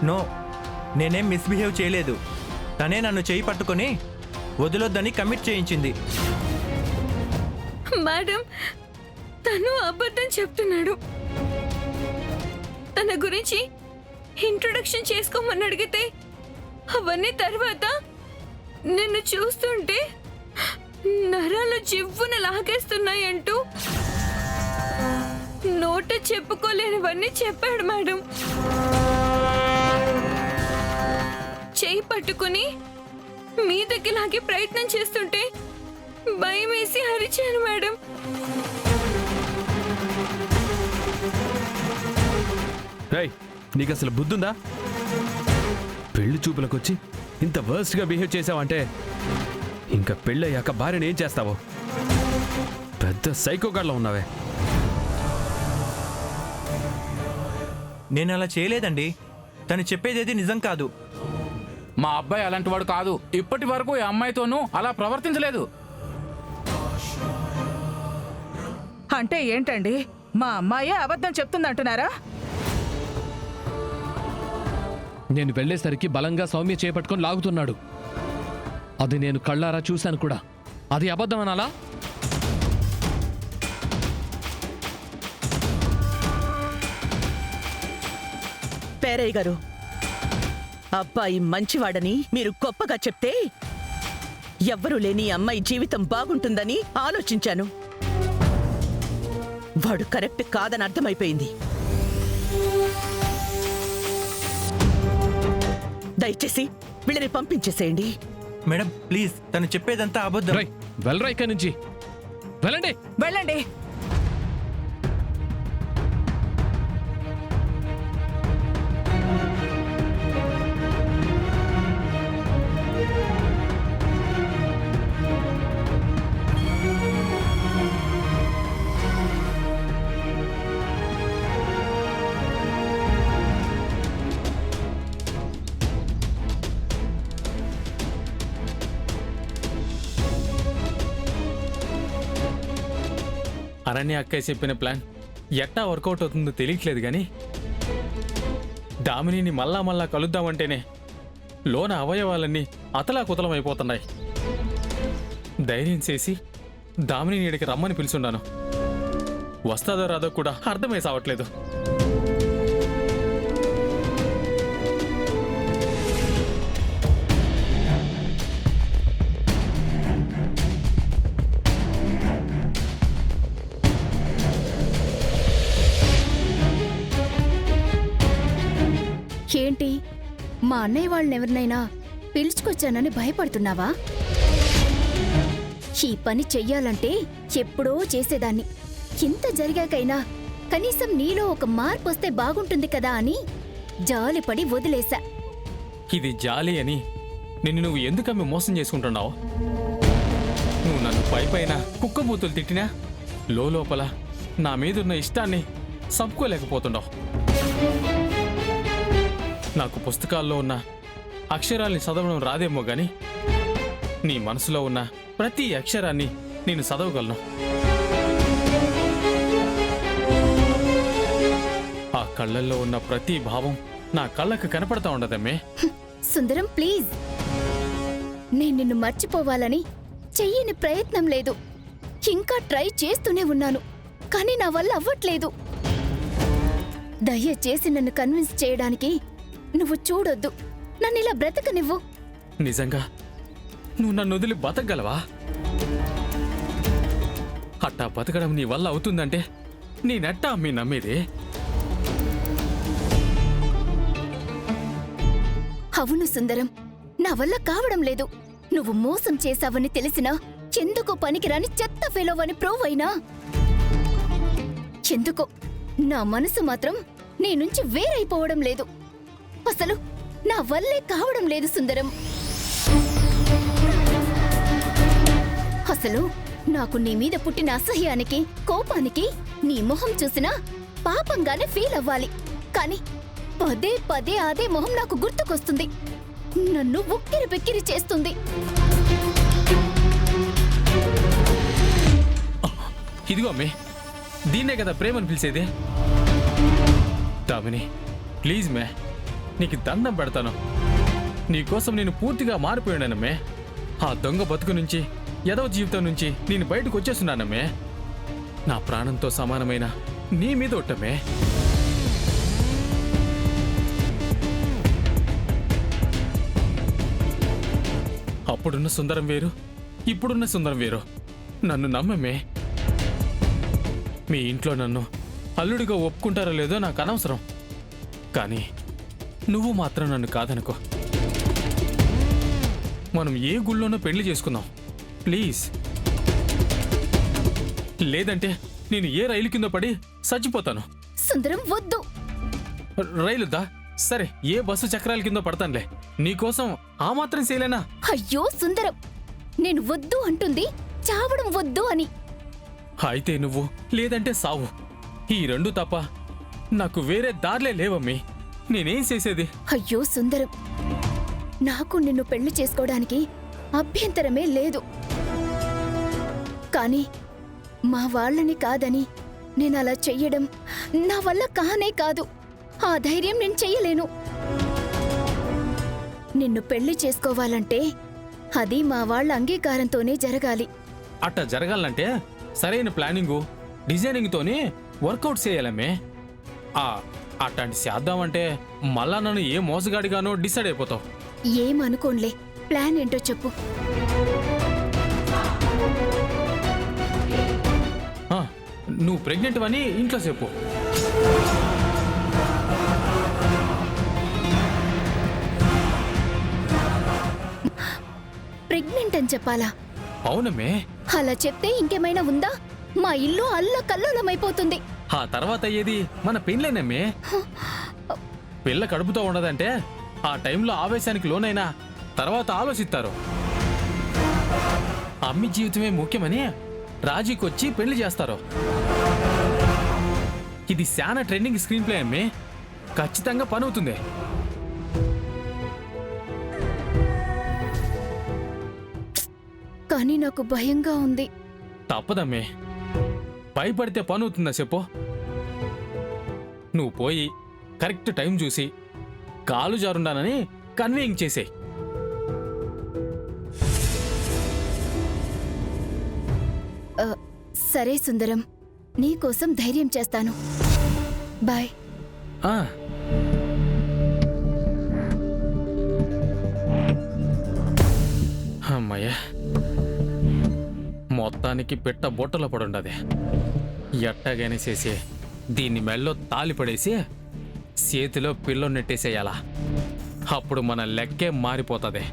No, నేనేం misbehave చేయలేదు. తనే నన్ను చేయి పట్టుకొని వదిలొద్దని కమిట్ చేయించింది. మేడం, తను అబద్ధం చెప్తున్నాడు. తన గురించి ఇంట్రొడక్షన్ చేసుకోమని అడిగితే అవన్నీ తర్వాత నిన్ను చూస్తుంటే నరాలు జివ్వున లాగేస్తున్నాయంటూ నోట చెప్పుకోలేనివన్నీ చెప్పాడు మేడం. చేయి పట్టుకుని మీదకి లాగే ప్రయత్నం చేస్తుంటే భయం వేసి అరిచాను మేడం. రేయ్, నీకు అసలు బుద్ధుందా? పెళ్లి చూపులకొచ్చి ఇంత వర్స్ట్గా బిహేవ్ చేసావంటే ఇంకా పెళ్ళయ్యాక భార్యను ఏం చేస్తావో? పెద్ద సైకోగాడ్లో ఉన్నావే. నేను అలా చేయలేదండి. తను చెప్పేదేది నిజం కాదు. మా అబ్బాయి అలాంటి వాడు కాదు. ఇప్పటి వరకు ఈ అమ్మాయితోనూ అలా ప్రవర్తించలేదు. అంటే ఏంటండి, మా అమ్మాయే అబద్ధం చెప్తుందంటున్నారా? నేను వెళ్లేసరికి బలంగా సౌమ్య చేపట్టుకొని లాగుతున్నాడు. అది నేను కళ్ళారా చూశాను కూడా. అది అబద్ధం అనాలా? పేరయ్య గారు, అబ్బాయి మంచివాడని మీరు గొప్పగా చెప్తే ఎవ్వరూ లేని అమ్మాయి జీవితం బాగుంటుందని ఆలోచించాను. వాడు కరెక్ట్ కాదని అర్థమైపోయింది. దయచేసి వీళ్ళని పంపించేసేయండి. మేడం ప్లీజ్, తను చెప్పేదంతా అబద్ధం. రై, వెళ్ళరా ఇక్కడి నుంచి. వెళ్ళండి. వెళ్ళండి. అరణ్య అక్కయ్య చెప్పిన ప్లాన్ ఎట్టా వర్కౌట్ అవుతుందో తెలియట్లేదు కానీ దామినిని మళ్ళా మళ్ళా కలుద్దామంటేనే లోన అవయవాలన్నీ అతలాకుతలం అయిపోతున్నాయి. ధైర్యం చేసి దామిని ఇక్కడికి రమ్మని పిలుచున్నాను. వస్తాదో రాదో కూడా అర్థమై సావట్లేదు. ఏంటి, మా అన్నయ్య వాళ్ళనెవరినైనా పిలుచుకొచ్చానని భయపడుతున్నావా? ఈ పని చెయ్యాలంటే ఎప్పుడో చేసేదాన్ని. ఇంత జరిగాకైనా కనీసం నీలో ఒక మార్పు వస్తే బాగుంటుంది కదా అని జాలిపడి వదిలేశా. ఇది జాలి అని నిన్ను నువ్వు ఎందుకమ్మి మోసం చేసుకుంటున్నావు? నువ్వు నన్ను పైపైన కుక్కబూతులు తిట్టినా లోపల నా మీదున్న ఇష్టాన్ని సంపుకోలేకపోతున్నావు. నాకు పుస్తకాల్లో ఉన్న అక్షరాల్ని చదవడం రాదేమో గాని నీ మనసులో ఉన్న ప్రతి అక్షరాన్ని నేను చదవగలను. ఆ కళ్ళల్లో ఉన్న ప్రతి భావం నా కళ్ళకు కనపడతా ఉండదమ్మే. సుందరం ప్లీజ్, నేను నిన్ను మర్చిపోవాలని చెయ్యని ప్రయత్నం లేదు. ఇంకా ట్రై చేస్తూనే ఉన్నాను, కానీ నా వల్ల అవ్వట్లేదు. దయచేసి నన్ను కన్విన్స్ చేయడానికి నువ్వు చూడొద్దు. నన్ను ఇలా బ్రతకనివ్వు. నిజంగా నువ్వు నన్ను వదిలి బతకగలవా? అట్టా బతకడం నీ వల్ల అవుతుందంటే నేనట్టా మీ నమ్మేదే? అవును సుందరం, నా వల్ల కావడం లేదు. నువ్వు మోసం చేశావని తెలిసినా, ఎందుకో పనికిరాని చెత్త ఫెలోవని ప్రూవ్ అయినా, ఎందుకో నా మనసు మాత్రం నీ నుంచి వేరైపోవడం లేదు. అసలు నా వల్లే కావడం లేదు సుందరం. అసలు నాకు నీ మీద పుట్టిన అసహ్యానికి, కోపానికి నీ మొహం చూసినా పాపంగానే ఫీల్ అవ్వాలి. కానీ పదే పదే అదే మొహం నాకు గుర్తుకొస్తుంది. నన్ను ఉక్కిరి బిక్కిరి చేస్తుంది. ఇదిగో అమ్మే, దీన్నే కదా ప్రేమను పిలిచేది. దామిని ప్లీజ్ మే, నీకు దండం పెడతాను. నీకోసం నేను పూర్తిగా మారిపోయానమ్మే. ఆ దొంగ బతుకు నుంచి, ఎదవ జీవితం నుంచి నేను బయటకు వచ్చేస్తున్నానమ్మే. నా ప్రాణంతో సమానమైన నీ మీద ఒట్టమ్మే. అప్పుడున్న సుందరం వేరు, ఇప్పుడున్న సుందరం వేరు. నన్ను నమ్మమే. మీ ఇంట్లో నన్ను అల్లుడిగా ఒప్పుకుంటారో లేదో నాకు అనవసరం, కానీ నువ్వు మాత్రం నన్ను కాదనుకో. మనం ఏ గుళ్ళోనో పెళ్లి చేసుకుందాం ప్లీజ్. లేదంటే నేను ఏ రైలు కింద పడి చచ్చిపోతాను. సుందరం వద్దు. రైలుద్దా? సరే, ఏ బస్సు చక్రాల కింద పడతానులే. నీకోసం ఆ మాత్రం చేయలేనా? అయ్యో సుందరం, నేను వద్దు అంటుంది చావడం వద్దు అని. అయితే నువ్వు, లేదంటే సావు. ఈ రెండు తప్ప నాకు వేరే దారిలే లేవమ్మి. నేనేం చేసేది? అయ్యో సుందరం, నాకు నిన్ను పెళ్లి చేసుకోవడానికి అభ్యంతరమే లేదు. కానీ మా వాళ్ళని కాదని నేనలా చెయ్యడం నా వల్ల కానే కాదు. ఆ ధైర్యం నేను చెయ్యలేను. నిన్ను పెళ్లి చేసుకోవాలంటే అది మా వాళ్ళ అంగీకారంతోనే జరగాలి. అట్టా జరగాలంటే సరైన ప్లానింగు, డిజైనింగ్తోనే వర్కౌట్ చేయాలమ్మే. అట్లాంటి చేద్దామంటే మళ్ళా నన్ను ఏ మోసగాడిగానో డిసైడ్ అయిపోతావు. ఏమనుకోన్లే, ప్లాన్ ఏంటో చెప్పు. నువ్వు ప్రెగ్నెంట్ అని ఇంట్లో చెప్పు. ప్రెగ్నెంట్ అని చెప్పాలా? అవునమ్మే. అలా చెప్తే ఇంకేమైనా ఉందా? మా ఇల్లు అల్లకల్లోలమైపోతుంది. ఆ తర్వాత అయ్యేది మన పెళ్ళేనమ్మే. పిల్ల కడుపుతో ఉండదంటే ఆ టైంలో ఆవేశానికి లోనైనా తర్వాత ఆలోచిస్తారు. అమ్మి జీవితమే ముఖ్యమని రాజీకొచ్చి పెళ్లి చేస్తారు. ఇది శానా ట్రెండింగ్ స్క్రీన్ ప్లే అమ్మే. ఖచ్చితంగా పని అవుతుంది. కానీ నాకు భయంగా ఉంది. తప్పదమ్మే. భయపడితే పని అవుతుందా చెప్పు? నువ్వు పోయి కరెక్ట్ టైం చూసి కాలు జారుండానని కన్వేయింగ్ చేసేయ్. సరే సుందరం, నీకోసం ధైర్యం చేస్తాను. బాయ్. అమ్మయ్య, మొత్తానికి పెట్ట బొట్టలో పడుండదే. ఎట్టగానే చేసి దీన్ని మెల్లో తాలి పడేసి చేతిలో పిల్లో నెట్టేసేయాలా. అప్పుడు మన లెక్కే మారిపోతుంది.